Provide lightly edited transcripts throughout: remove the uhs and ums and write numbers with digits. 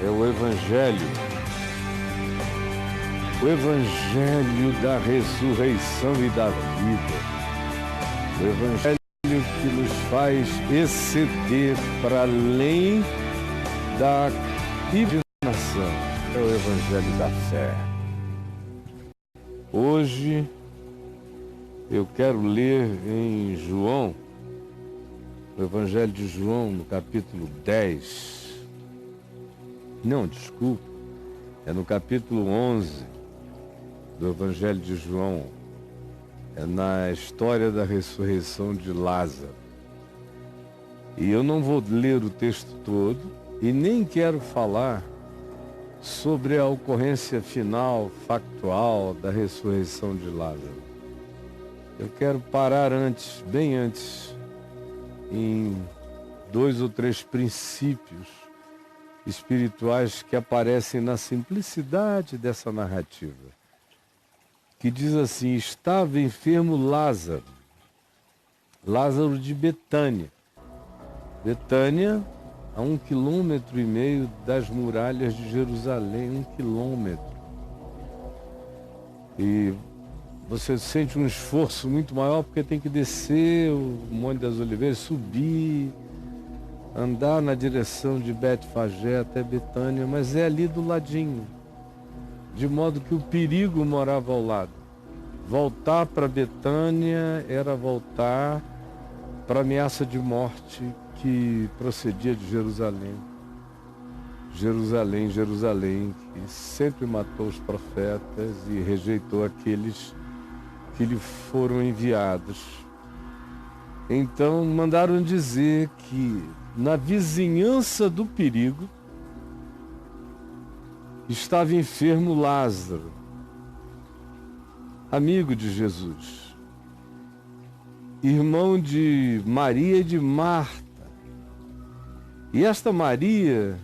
é o Evangelho da ressurreição e da vida, o Evangelho que nos faz exceder para além da imaginação, é o Evangelho da fé. Hoje eu quero ler em João, o Evangelho de João, no capítulo 10. Não, desculpa, é no capítulo 11 do Evangelho de João. É na história da ressurreição de Lázaro. E eu não vou ler o texto todo e nem quero falar sobre a ocorrência final, factual, da ressurreição de Lázaro. Eu quero parar antes, bem antes, em 2 ou 3 princípios espirituais que aparecem na simplicidade dessa narrativa, que diz assim: estava enfermo Lázaro de Betânia. Betânia, a 1,5 km das muralhas de Jerusalém, 1 quilômetro. E você sente um esforço muito maior porque tem que descer o Monte das Oliveiras, subir, andar na direção de Betfagé até Betânia, mas é ali do ladinho, de modo que o perigo morava ao lado. Voltar para Betânia era voltar para a ameaça de morte que procedia de Jerusalém. Jerusalém, que sempre matou os profetas e rejeitou aqueles que lhe foram enviados. Então mandaram dizer que na vizinhança do perigo estava enfermo Lázaro, amigo de Jesus, irmão de Maria e de Marta. E esta Maria,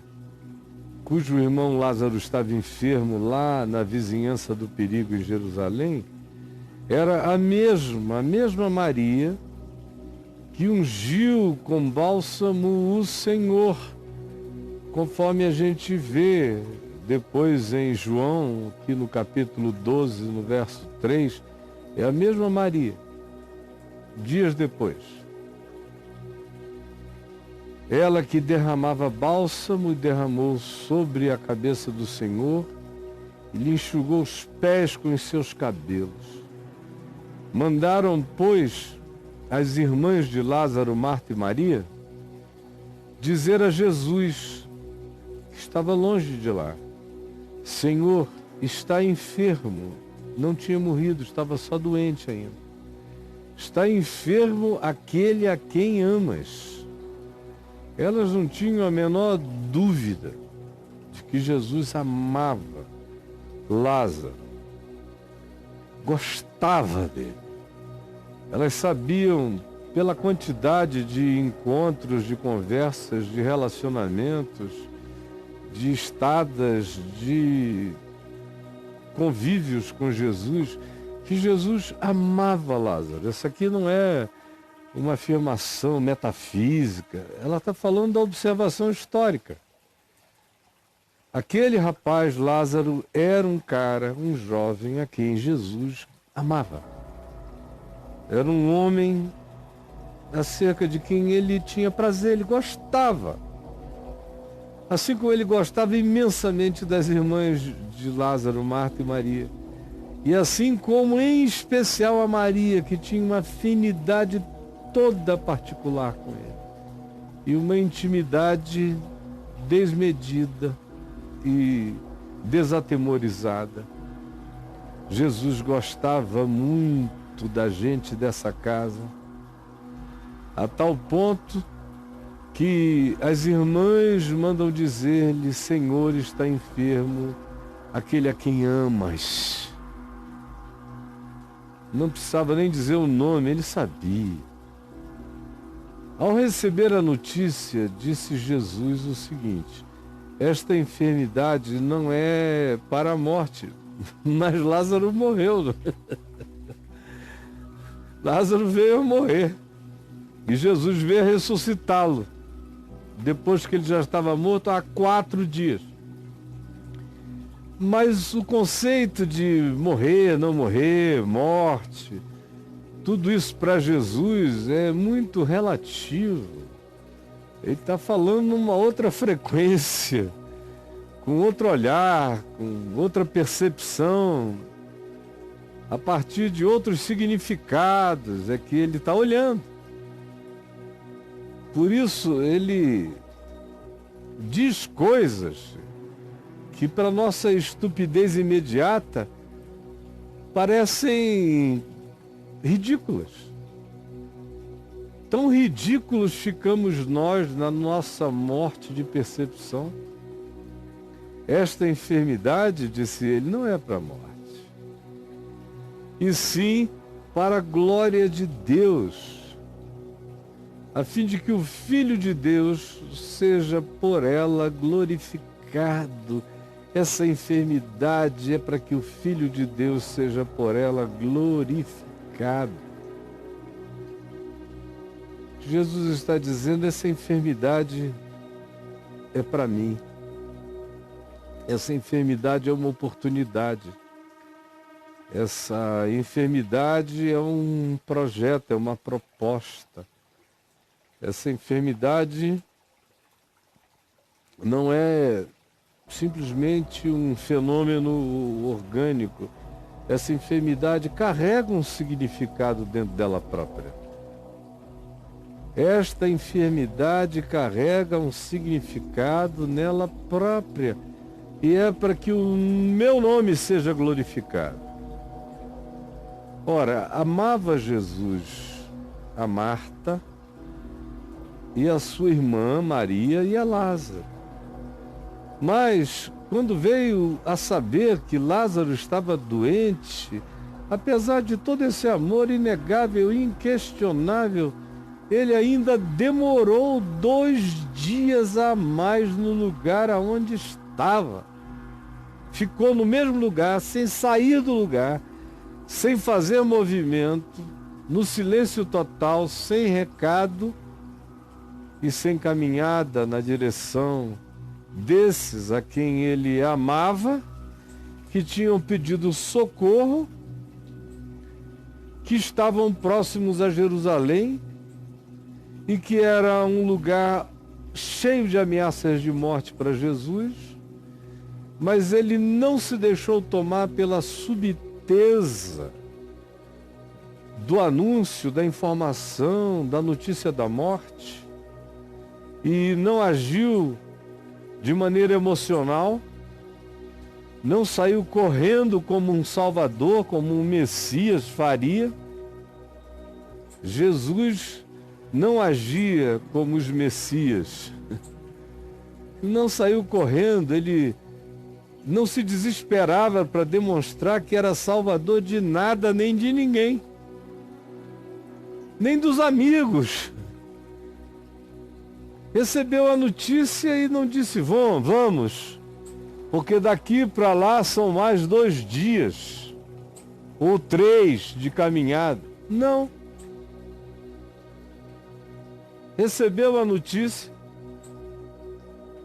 cujo irmão Lázaro estava enfermo lá na vizinhança do perigo em Jerusalém, era a mesma Maria que ungiu com bálsamo o Senhor, conforme a gente vê depois em João, aqui no capítulo 12, no verso 3, é a mesma Maria, dias depois. Ela que derramava bálsamo e derramou sobre a cabeça do Senhor e lhe enxugou os pés com os seus cabelos. Mandaram, pois, as irmãs de Lázaro, Marta e Maria, dizer a Jesus, que estava longe de lá: Senhor, está enfermo. Não tinha morrido, estava só doente ainda. Está enfermo aquele a quem amas. Elas não tinham a menor dúvida de que Jesus amava Lázaro, gostava dele. Elas sabiam, pela quantidade de encontros, de conversas, de relacionamentos, de estadas, de convívios com Jesus, que Jesus amava Lázaro. Essa aqui não é uma afirmação metafísica, ela está falando da observação histórica. Aquele rapaz, Lázaro, era um cara, um jovem a quem Jesus amava. Era um homem acerca de quem ele tinha prazer, ele gostava. Assim como ele gostava imensamente das irmãs de Lázaro, Marta e Maria. E assim como, em especial, a Maria, que tinha uma afinidade toda particular com ele. E uma intimidade desmedida e desatemorizada. Jesus gostava muito da gente dessa casa, a tal ponto que as irmãs mandam dizer-lhe: Senhor, está enfermo aquele a quem amas. Não precisava nem dizer o nome, ele sabia. Ao receber a notícia, disse Jesus o seguinte: esta enfermidade não é para a morte, mas Lázaro morreu. Lázaro veio a morrer e Jesus veio ressuscitá-lo, depois que ele já estava morto há 4 dias. Mas o conceito de morrer, não morrer, morte, tudo isso para Jesus é muito relativo. Ele está falando numa outra frequência, com outro olhar, com outra percepção, a partir de outros significados é que ele está olhando. Por isso ele diz coisas que para nossa estupidez imediata parecem ridículas. Tão ridículos ficamos nós na nossa morte de percepção. Esta enfermidade, disse ele, não é para a morte, e sim para a glória de Deus, a fim de que o Filho de Deus seja por ela glorificado. Essa enfermidade é para que o Filho de Deus seja por ela glorificado. Jesus está dizendo, essa enfermidade é para mim. Essa enfermidade é uma oportunidade. Essa enfermidade é um projeto, é uma proposta. Essa enfermidade não é simplesmente um fenômeno orgânico. Essa enfermidade carrega um significado dentro dela própria. Esta enfermidade carrega um significado nela própria. E é para que o meu nome seja glorificado. Ora, amava Jesus a Marta e a sua irmã Maria e a Lázaro. Mas, quando veio a saber que Lázaro estava doente, apesar de todo esse amor inegável e inquestionável, ele ainda demorou 2 dias a mais no lugar aonde estava. Ficou no mesmo lugar, sem sair do lugar, sem fazer movimento, no silêncio total, sem recado e sem caminhada na direção desses a quem ele amava, que tinham pedido socorro, que estavam próximos a Jerusalém e que era um lugar cheio de ameaças de morte para Jesus, mas ele não se deixou tomar pela subteza do anúncio, da informação, da notícia da morte, e não agiu de maneira emocional, não saiu correndo como um Salvador, como um Messias faria. Jesus não agia como os Messias, não saiu correndo, ele não se desesperava para demonstrar que era Salvador de nada nem de ninguém, nem dos amigos. Recebeu a notícia e não disse, vamos, porque daqui para lá são mais 2 dias, ou 3 de caminhada. Não. Recebeu a notícia,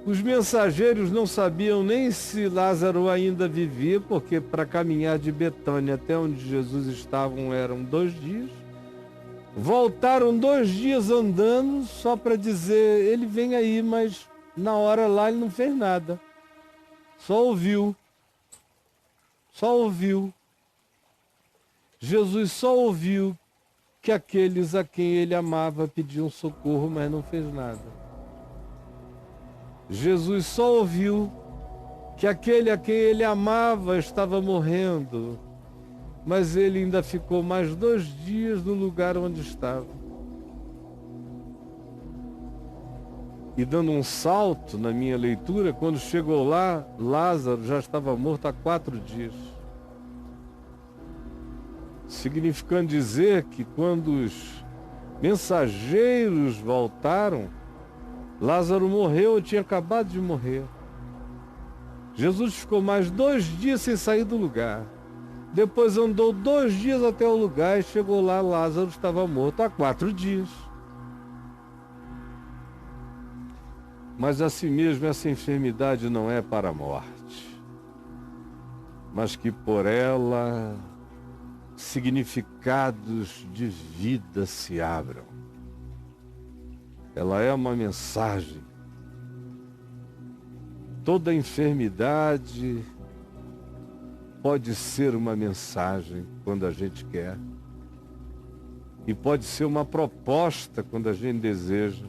os mensageiros não sabiam nem se Lázaro ainda vivia, porque para caminhar de Betânia até onde Jesus estava eram 2 dias. Voltaram 2 dias andando só para dizer, ele vem aí, mas na hora lá ele não fez nada. Só ouviu. Jesus só ouviu que aqueles a quem ele amava pediam socorro, mas não fez nada. Jesus só ouviu que aquele a quem ele amava estava morrendo, mas ele ainda ficou mais 2 dias no lugar onde estava. E dando um salto na minha leitura, quando chegou lá, Lázaro já estava morto há 4 dias. Significando dizer que quando os mensageiros voltaram, Lázaro morreu ou tinha acabado de morrer. Jesus ficou mais 2 dias sem sair do lugar. Depois andou 2 dias até o lugar e chegou lá, Lázaro estava morto há 4 dias. Mas assim mesmo essa enfermidade não é para a morte. mas que por ela significados de vida se abram. Ela é uma mensagem. Toda enfermidade pode ser uma mensagem quando a gente quer. E pode ser uma proposta quando a gente deseja.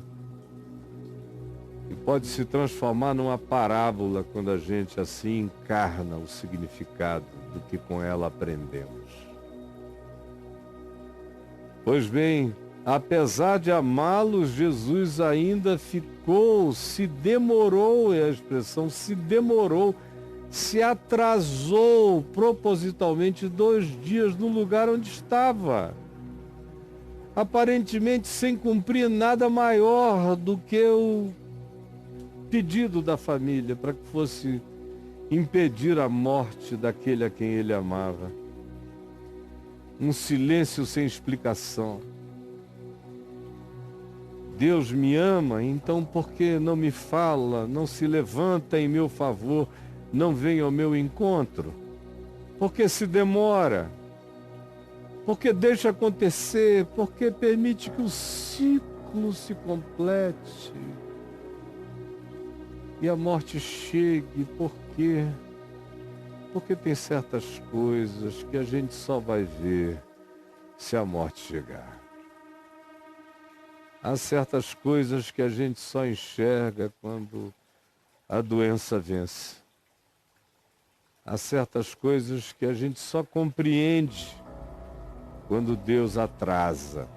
E pode se transformar numa parábola quando a gente assim encarna o significado do que com ela aprendemos. Pois bem, apesar de amá-los, Jesus ainda se demorou, é a expressão, se demorou, se atrasou propositalmente 2 dias no lugar onde estava. Aparentemente sem cumprir nada maior do que o pedido da família para que fosse impedir a morte daquele a quem ele amava. Um silêncio sem explicação. Deus me ama, então por que não me fala, não se levanta em meu favor, não vem ao meu encontro? Por que se demora? Por que deixa acontecer? Por que permite que o ciclo se complete? E a morte chegue, por quê? Porque tem certas coisas que a gente só vai ver se a morte chegar. Há certas coisas que a gente só enxerga quando a doença vence. Há certas coisas que a gente só compreende quando Deus atrasa.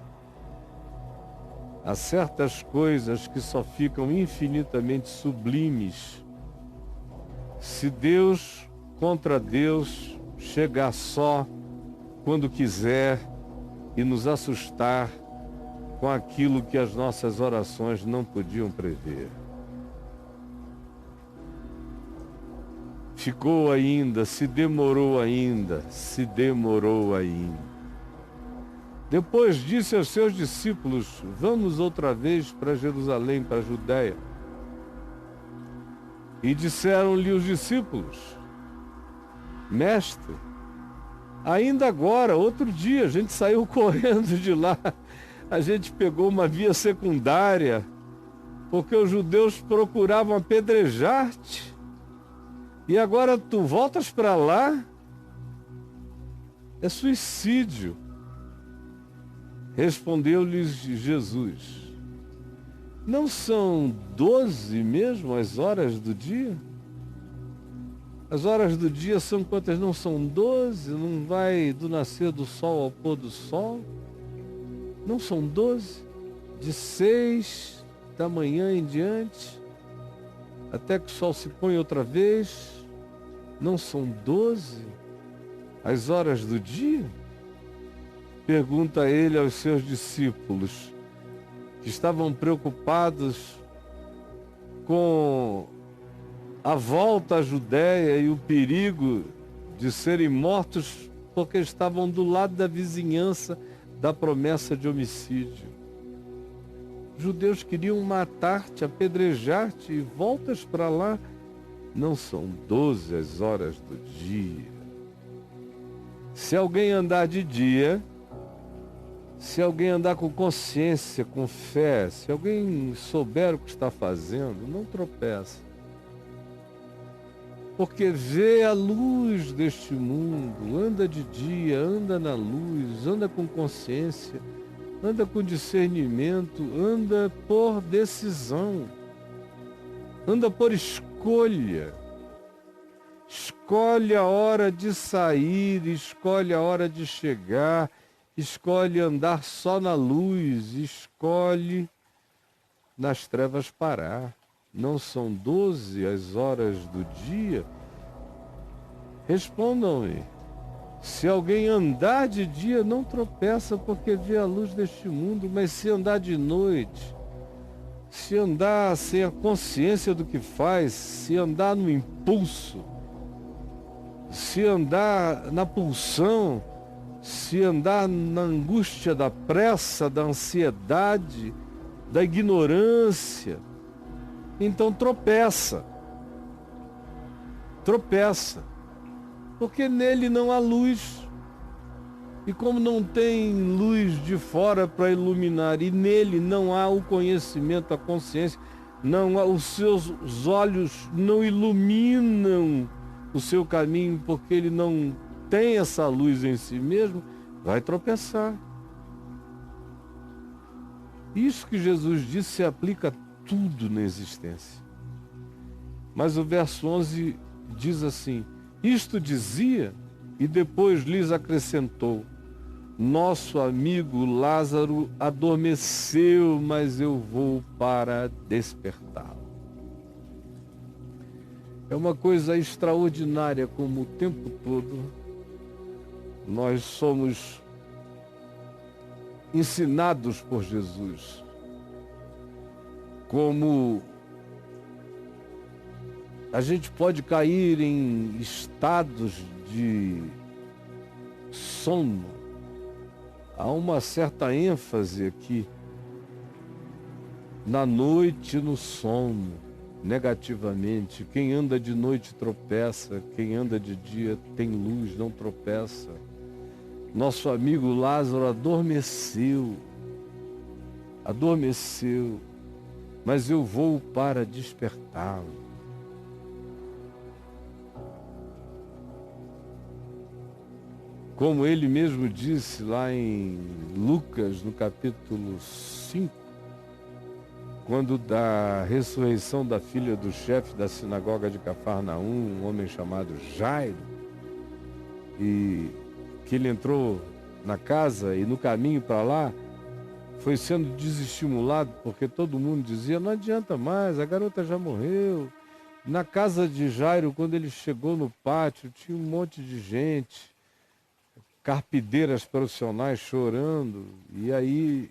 Há certas coisas que só ficam infinitamente sublimes se Deus contra Deus chegar só quando quiser e nos assustar com aquilo que as nossas orações não podiam prever. Ficou ainda, se demorou ainda. Depois disse aos seus discípulos: vamos outra vez para Jerusalém, para a Judéia. E disseram-lhe os discípulos: Mestre, ainda agora, outro dia, a gente saiu correndo de lá, a gente pegou uma via secundária, porque os judeus procuravam apedrejar-te, e agora tu voltas para lá? É suicídio. Respondeu-lhes Jesus: não são 12 mesmo as horas do dia? As horas do dia são quantas? Não são 12? Não vai do nascer do sol ao pôr do sol? Não são 12? De 6 da manhã em diante, até que o sol se põe outra vez? Não são 12 as horas do dia? Pergunta ele aos seus discípulos, que estavam preocupados com a volta à Judéia e o perigo de serem mortos porque estavam do lado da vizinhança da promessa de homicídio. Os judeus queriam matar-te, apedrejar-te, e voltas para lá. Não são 12 as horas do dia. Se alguém andar de dia, se alguém andar com consciência, com fé, se alguém souber o que está fazendo, não tropeça. Porque vê a luz deste mundo, anda de dia, anda na luz, anda com consciência, anda com discernimento, anda por decisão, anda por escolha. Escolhe a hora de sair, escolhe a hora de chegar, escolhe andar só na luz, escolhe nas trevas parar. Não são 12 as horas do dia? Respondam-me. Se alguém andar de dia, não tropeça porque vê a luz deste mundo, mas se andar de noite, se andar sem a consciência do que faz, se andar no impulso, se andar na pulsão, se andar na angústia da pressa, da ansiedade, da ignorância, então tropeça. porque nele não há luz. E como não tem luz de fora para iluminar, e nele não há o conhecimento, a consciência, não há, os seus olhos não iluminam o seu caminho, porque ele não tem essa luz em si mesmo, vai tropeçar. Isso que Jesus disse se aplica a tudo na existência. Mas o verso 11 diz assim: isto dizia e depois lhes acrescentou: nosso amigo Lázaro adormeceu, mas eu vou para despertá-lo. É uma coisa extraordinária como o tempo todo nós somos ensinados por Jesus, como a gente pode cair em estados de sono. Há uma certa ênfase aqui na noite, no sono, negativamente. Quem anda de noite tropeça, quem anda de dia tem luz, não tropeça. Nosso amigo Lázaro adormeceu, mas eu vou para despertá-lo. Como ele mesmo disse lá em Lucas, no capítulo 5, quando da ressurreição da filha do chefe da sinagoga de Cafarnaum, um homem chamado Jairo, e que ele entrou na casa e no caminho para lá, foi sendo desestimulado, porque todo mundo dizia, não adianta mais, a garota já morreu. Na casa de Jairo, quando ele chegou no pátio, tinha um monte de gente, carpideiras profissionais chorando, e aí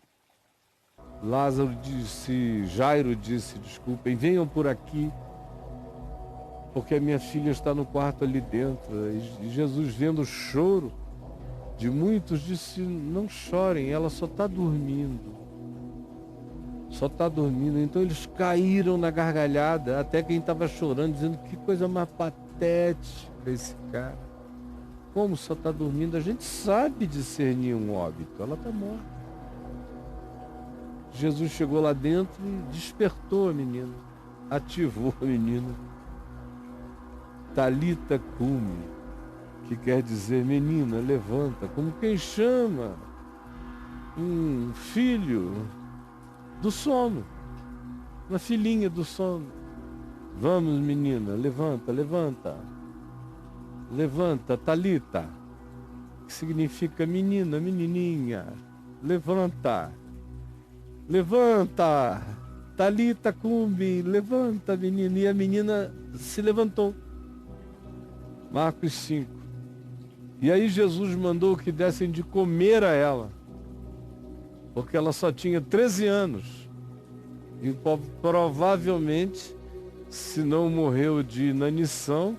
Jairo disse, desculpem, venham por aqui, porque a minha filha está no quarto ali dentro. E Jesus, vendo o choro de muitos, disse, não chorem, ela só está dormindo. Então eles caíram na gargalhada, até quem estava chorando, dizendo, que coisa mais patética esse cara. Como só está dormindo? A gente sabe discernir um óbito, ela está morta. Jesus chegou lá dentro e despertou a menina, ativou a menina. Talita cumi, que quer dizer, menina, levanta, como quem chama um filho do sono, uma filhinha do sono. Vamos, menina, levanta, levanta. Levanta, Talita, que significa menina, menininha. Levanta, levanta, Talita cumi, levanta, menina. E a menina se levantou. Marcos 5. E aí Jesus mandou que dessem de comer a ela, porque ela só tinha 13 anos. E provavelmente, se não morreu de inanição,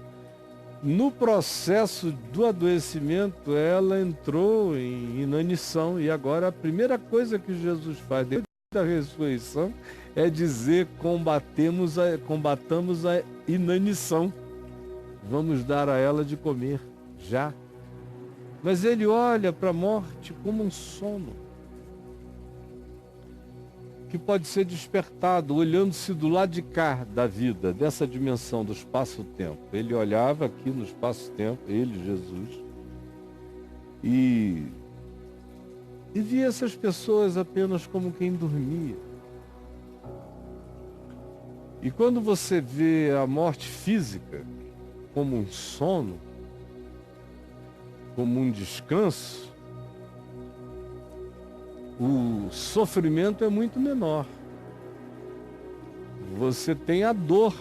no processo do adoecimento, ela entrou em inanição. E agora a primeira coisa que Jesus faz depois da ressurreição é dizer, combatamos a inanição. Vamos dar a ela de comer, já. Mas ele olha para a morte como um sono, que pode ser despertado, olhando-se do lado de cá da vida, dessa dimensão do espaço-tempo. Ele olhava aqui no espaço-tempo, ele, Jesus, e via essas pessoas apenas como quem dormia. E quando você vê a morte física como um sono, como um descanso, o sofrimento é muito menor. Você tem a dor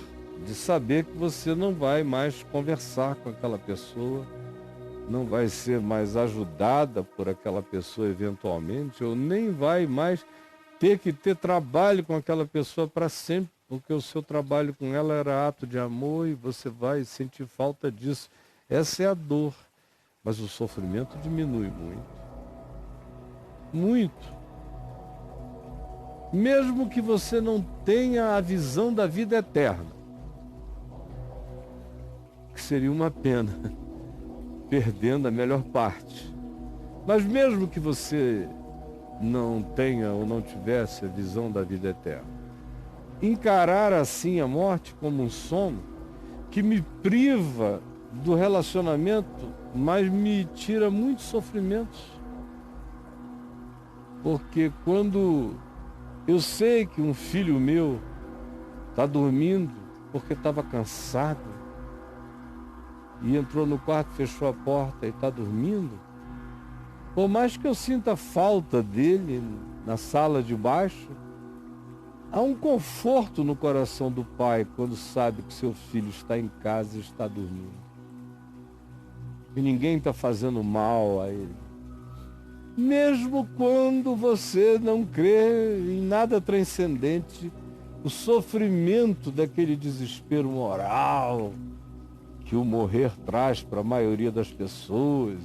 de saber que você não vai mais conversar com aquela pessoa, não vai ser mais ajudada por aquela pessoa eventualmente, ou nem vai mais ter que ter trabalho com aquela pessoa para sempre, porque o seu trabalho com ela era ato de amor e você vai sentir falta disso. Essa é a dor. Mas o sofrimento diminui muito. Muito. Mesmo que você não tenha a visão da vida eterna, que seria uma pena, perdendo a melhor parte. Mas mesmo que você não tenha ou não tivesse a visão da vida eterna, encarar assim a morte como um sono que me priva do relacionamento, mas me tira muitos sofrimentos. Porque quando eu sei que um filho meu está dormindo porque estava cansado e entrou no quarto, fechou a porta e está dormindo, por mais que eu sinta falta dele na sala de baixo, há um conforto no coração do pai quando sabe que seu filho está em casa e está dormindo. E ninguém está fazendo mal a ele. Mesmo quando você não crê em nada transcendente, o sofrimento daquele desespero moral que o morrer traz para a maioria das pessoas,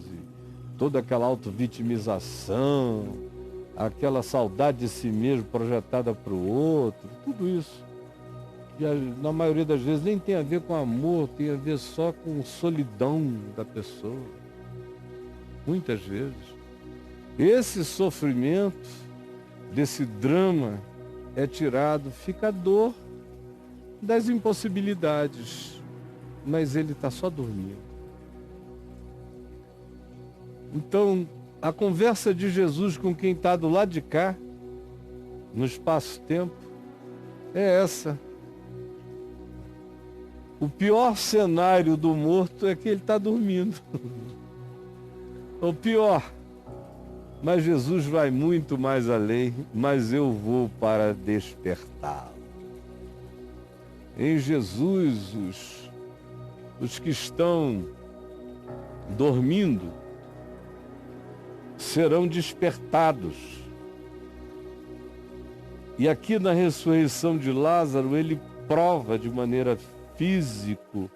toda aquela autovitimização, aquela saudade de si mesmo projetada para o outro, tudo isso, que na maioria das vezes nem tem a ver com amor, tem a ver só com solidão da pessoa. Muitas vezes. Esse sofrimento, desse drama, é tirado, fica a dor das impossibilidades, mas ele está só dormindo. Então, a conversa de Jesus com quem está do lado de cá, no espaço-tempo, é essa. O pior cenário do morto é que ele está dormindo. O pior. Mas Jesus vai muito mais além, mas eu vou para despertá-lo. Em Jesus, os que estão dormindo serão despertados. E aqui na ressurreição de Lázaro, ele prova de maneira físico,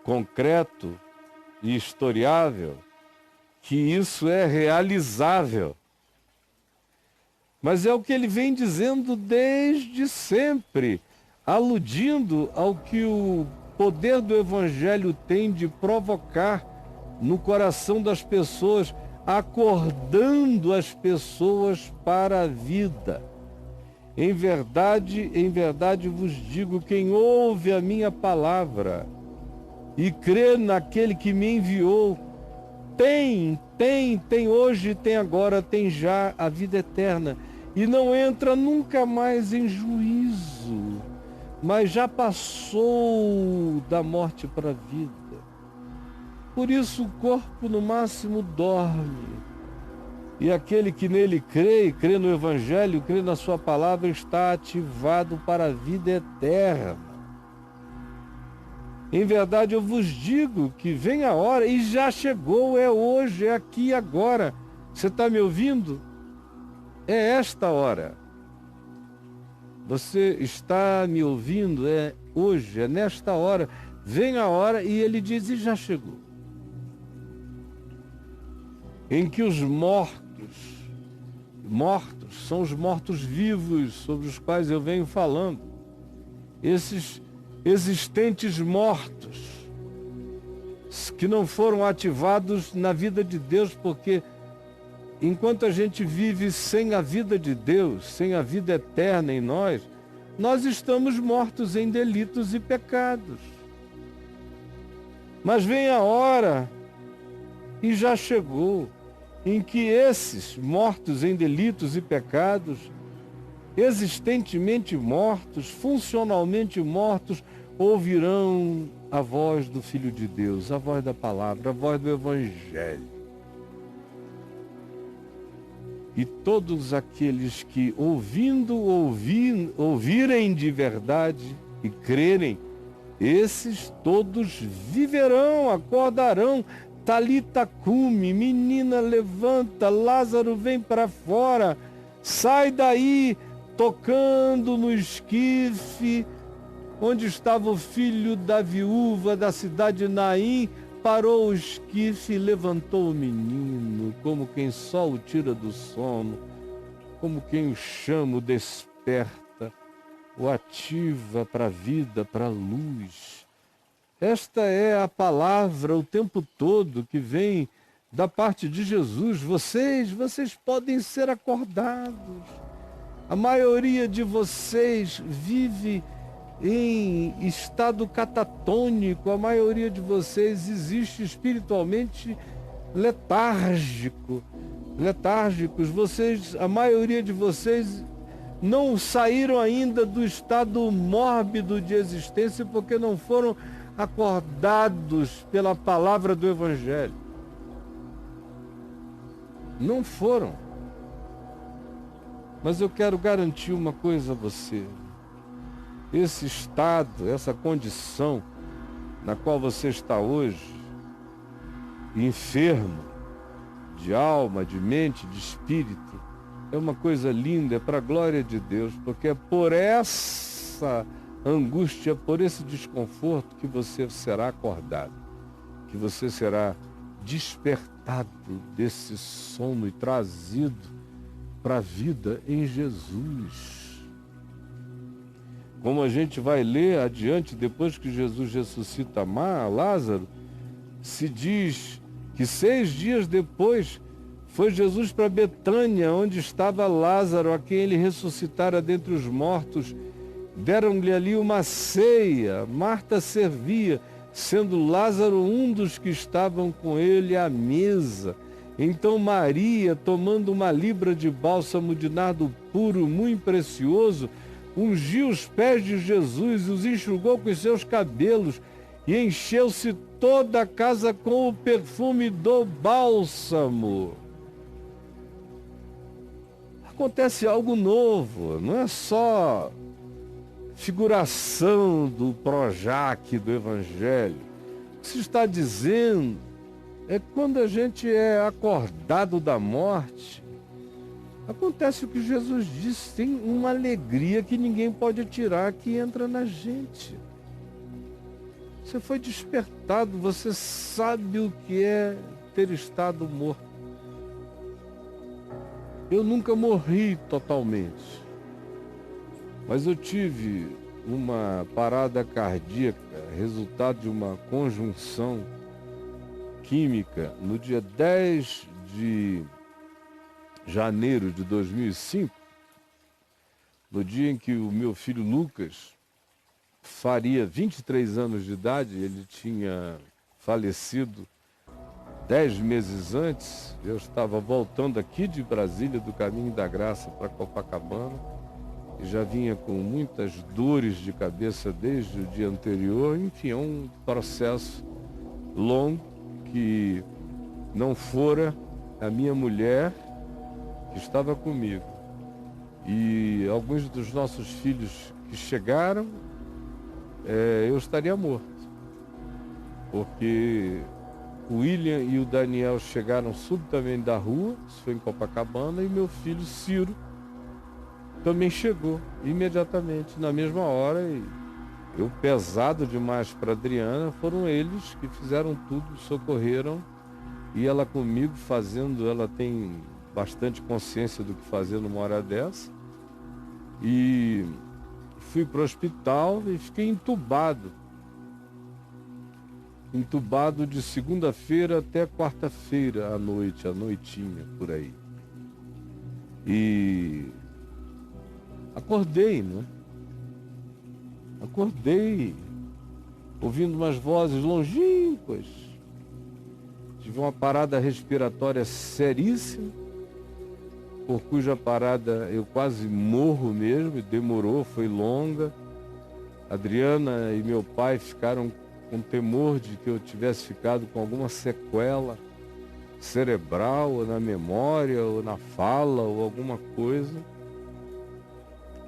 concreto e historiável que isso é realizável. Mas é o que ele vem dizendo desde sempre, aludindo ao que o poder do Evangelho tem de provocar no coração das pessoas, acordando as pessoas para a vida. Em verdade vos digo, quem ouve a minha palavra e crê naquele que me enviou, tem hoje, tem agora, tem já a vida eterna. E não entra nunca mais em juízo, mas já passou da morte para a vida. Por isso o corpo no máximo dorme. E aquele que nele crê, crê no Evangelho, crê na sua palavra, está ativado para a vida eterna. Em verdade eu vos digo que vem a hora, e já chegou, é hoje, é aqui e agora. Você está me ouvindo? É esta hora. Você está me ouvindo? É hoje, é nesta hora. Vem a hora, e ele diz, e já chegou. Em que os mortos são os mortos-vivos sobre os quais eu venho falando. Esses existentes mortos que não foram ativados na vida de Deus, porque enquanto a gente vive sem a vida de Deus, sem a vida eterna em nós estamos mortos em delitos e pecados. Mas vem a hora, e já chegou, em que esses mortos em delitos e pecados, existentemente mortos, funcionalmente mortos, ouvirão a voz do Filho de Deus, a voz da palavra, a voz do Evangelho. E todos aqueles que ouvirem de verdade e crerem, esses todos viverão, acordarão. Talita cume, menina levanta, Lázaro vem para fora, sai daí, tocando no esquife, onde estava o filho da viúva da cidade de Naim, parou o esquife e levantou o menino, como quem só o tira do sono, como quem o chama, o desperta, o ativa para a vida, para a luz. Esta é a palavra o tempo todo que vem da parte de Jesus. Vocês podem ser acordados. A maioria de vocês vive em estado catatônico, a maioria de vocês existe espiritualmente letárgicos. A maioria de vocês não saíram ainda do estado mórbido de existência porque não foram acordados pela palavra do Evangelho. Não foram. Mas eu quero garantir uma coisa a você. Esse estado, essa condição na qual você está hoje, enfermo, de alma, de mente, de espírito, é uma coisa linda, é para a glória de Deus, porque é por essa angústia, por esse desconforto que você será acordado, que você será despertado desse sono e trazido para a vida em Jesus. Como a gente vai ler adiante, depois que Jesus ressuscita Lázaro, se diz que 6 dias depois foi Jesus para Betânia, onde estava Lázaro, a quem ele ressuscitara dentre os mortos. Deram-lhe ali uma ceia, Marta servia, sendo Lázaro um dos que estavam com ele à mesa. Então Maria, tomando uma libra de bálsamo de nardo puro, muito precioso, ungiu os pés de Jesus e os enxugou com os seus cabelos, e encheu-se toda a casa com o perfume do bálsamo. Acontece algo novo, não é só figuração do Projac do Evangelho. O que se está dizendo é que quando a gente é acordado da morte, acontece o que Jesus disse, tem uma alegria que ninguém pode tirar, que entra na gente. Você foi despertado, você sabe o que é ter estado morto. Eu nunca morri totalmente, mas eu tive uma parada cardíaca, resultado de uma conjunção química, no dia 10 de janeiro de 2005, no dia em que o meu filho Lucas faria 23 anos de idade. Ele tinha falecido 10 meses antes. Eu estava voltando aqui de Brasília, do Caminho da Graça para Copacabana, e já vinha com muitas dores de cabeça desde o dia anterior. Enfim, é um processo longo que não fora a minha mulher que estava comigo. E alguns dos nossos filhos que chegaram, eu estaria morto. Porque o William e o Daniel chegaram subitamente da rua, isso foi em Copacabana, e meu filho Ciro também chegou imediatamente, na mesma hora. E eu, pesado demais para Adriana, foram eles que fizeram tudo, socorreram, e ela comigo fazendo, ela tem bastante consciência do que fazer numa hora dessa. E fui para o hospital e fiquei entubado de segunda-feira até quarta-feira à noite, à noitinha, por aí. E acordei, né? Acordei ouvindo umas vozes longínquas. Tive uma parada respiratória seríssima, por cuja parada eu quase morro mesmo, demorou, foi longa. Adriana e meu pai ficaram com temor de que eu tivesse ficado com alguma sequela cerebral, ou na memória, ou na fala, ou alguma coisa.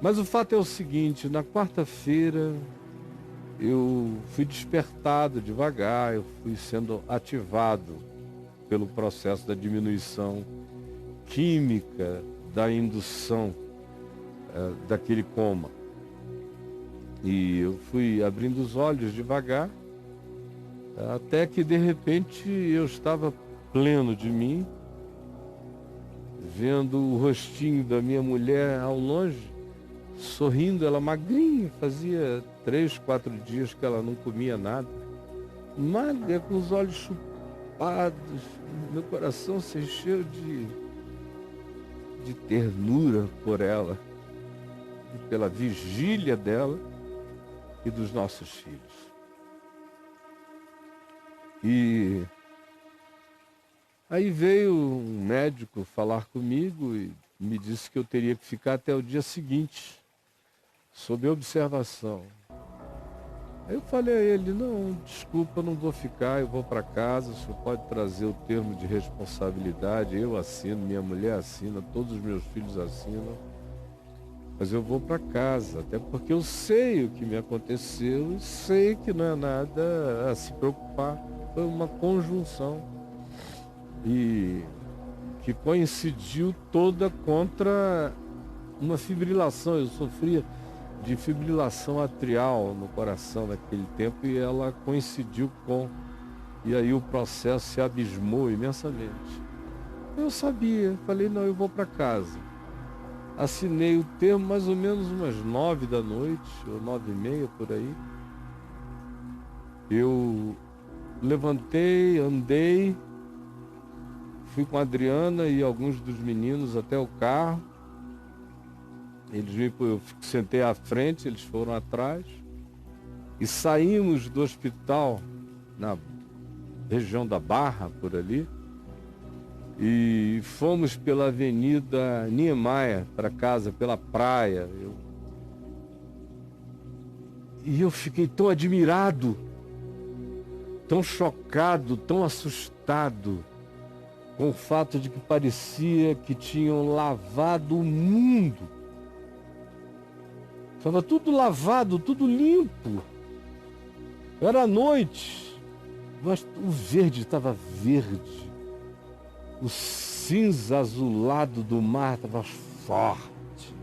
Mas o fato é o seguinte: na quarta-feira eu fui despertado devagar, eu fui sendo ativado pelo processo da diminuição química, da indução daquele coma. E eu fui abrindo os olhos devagar, até que de repente eu estava pleno de mim, vendo o rostinho da minha mulher ao longe, sorrindo, ela magrinha, fazia 3, 4 dias que ela não comia nada. magra, com os olhos chupados, meu coração se encheu de ternura por ela, e pela vigília dela e dos nossos filhos. E aí veio um médico falar comigo e me disse que eu teria que ficar até o dia seguinte, sob observação. Aí eu falei a ele, não, desculpa, não vou ficar, eu vou para casa, o senhor pode trazer o termo de responsabilidade, eu assino, minha mulher assina, todos os meus filhos assinam, mas eu vou para casa, até porque eu sei o que me aconteceu e sei que não é nada a se preocupar, foi uma conjunção e que coincidiu toda contra uma fibrilação, eu sofria de fibrilação atrial no coração naquele tempo e ela coincidiu com, e aí o processo se abismou imensamente. Eu sabia, falei, não, eu vou para casa. Assinei o termo mais ou menos umas 9 da noite, ou 9h30 por aí. Eu levantei, andei, fui com a Adriana e alguns dos meninos até o carro. Eu sentei à frente, eles foram atrás e saímos do hospital na região da Barra, por ali, e fomos pela Avenida Niemeyer para casa, pela praia. E eu fiquei tão admirado, tão chocado, tão assustado com o fato de que parecia que tinham lavado o mundo. Estava tudo lavado, tudo limpo. Era noite, mas o verde estava verde. O cinza azulado do mar estava forte.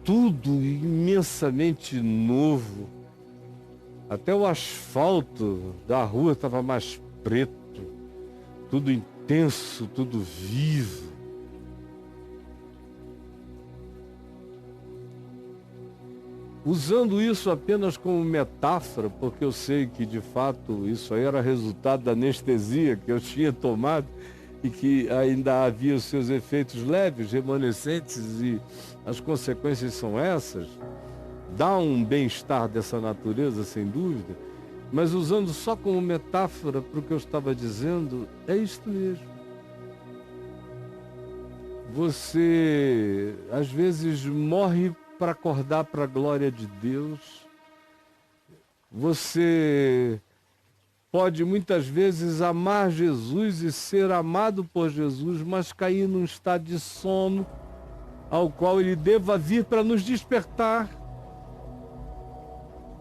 Tudo imensamente novo. Até o asfalto da rua estava mais preto. Tudo intenso, tudo vivo. Usando isso apenas como metáfora, porque eu sei que de fato isso aí era resultado da anestesia que eu tinha tomado e que ainda havia os seus efeitos leves, remanescentes, e as consequências são essas. Dá um bem-estar dessa natureza, sem dúvida, mas usando só como metáfora para o que eu estava dizendo, é isto mesmo. Você às vezes morre para acordar para a glória de Deus. Você pode muitas vezes amar Jesus e ser amado por Jesus, mas cair num estado de sono ao qual ele deva vir para nos despertar.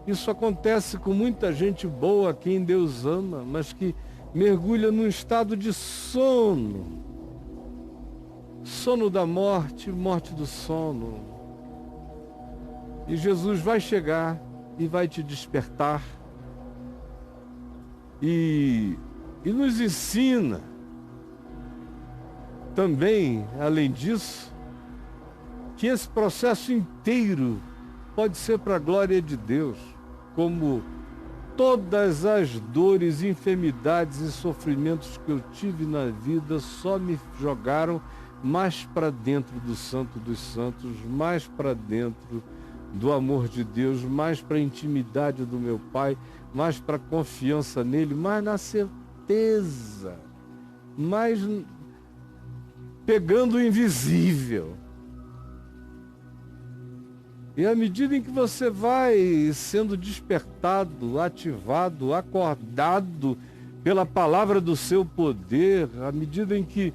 Isso acontece com muita gente boa, quem Deus ama, mas que mergulha num estado de sono. Sono da morte, morte do sono. E Jesus vai chegar e vai te despertar e nos ensina também, além disso, que esse processo inteiro pode ser para a glória de Deus, como todas as dores, enfermidades e sofrimentos que eu tive na vida só me jogaram mais para dentro do Santo dos Santos, mais para dentro do amor de Deus, mais para a intimidade do meu Pai, mais para a confiança nele, mais na certeza, mais pegando o invisível. E à medida em que você vai sendo despertado, ativado, acordado pela palavra do seu poder, à medida em que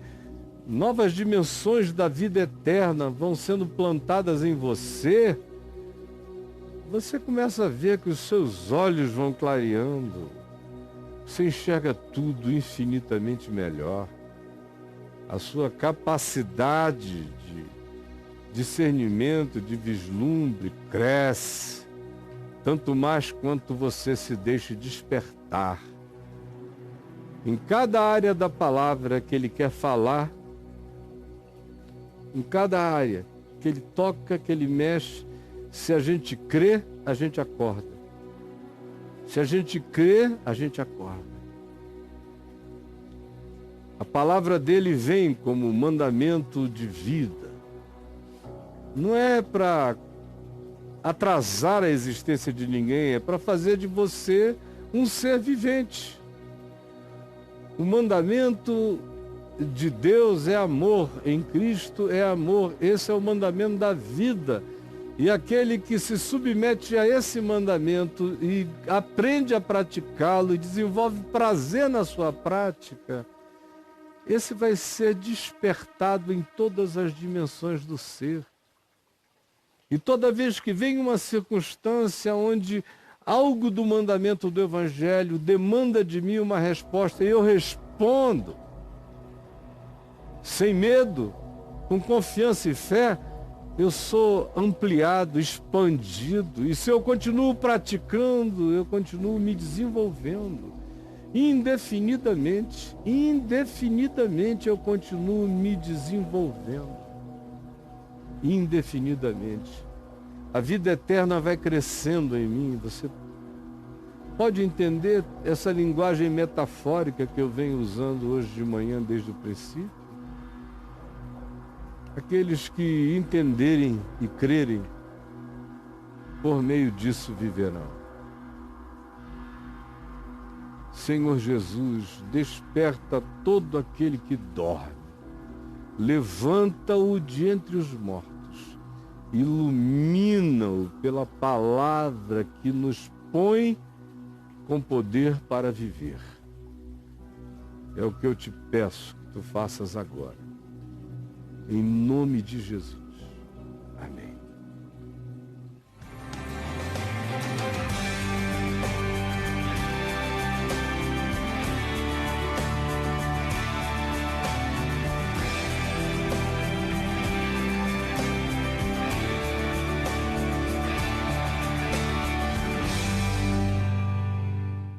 novas dimensões da vida eterna vão sendo plantadas em você, você começa a ver que os seus olhos vão clareando, você enxerga tudo infinitamente melhor. A sua capacidade de discernimento, de vislumbre cresce, tanto mais quanto você se deixa despertar. Em cada área da palavra que ele quer falar, em cada área que ele toca, que ele mexe, se a gente crê, a gente acorda. Se a gente crê, a gente acorda. A palavra dele vem como mandamento de vida. Não é para atrasar a existência de ninguém, é para fazer de você um ser vivente. O mandamento de Deus é amor, em Cristo é amor. Esse é o mandamento da vida. E aquele que se submete a esse mandamento e aprende a praticá-lo e desenvolve prazer na sua prática, esse vai ser despertado em todas as dimensões do ser. E toda vez que vem uma circunstância onde algo do mandamento do Evangelho demanda de mim uma resposta e eu respondo, sem medo, com confiança e fé, eu sou ampliado, expandido. E se eu continuo praticando, eu continuo me desenvolvendo. Indefinidamente eu continuo me desenvolvendo. Indefinidamente. A vida eterna vai crescendo em mim. Você pode entender essa linguagem metafórica que eu venho usando hoje de manhã desde o princípio? Aqueles que entenderem e crerem, por meio disso viverão. Senhor Jesus, desperta todo aquele que dorme, levanta-o de entre os mortos, ilumina-o pela palavra que nos põe com poder para viver. É o que eu te peço que tu faças agora. Em nome de Jesus. Amém.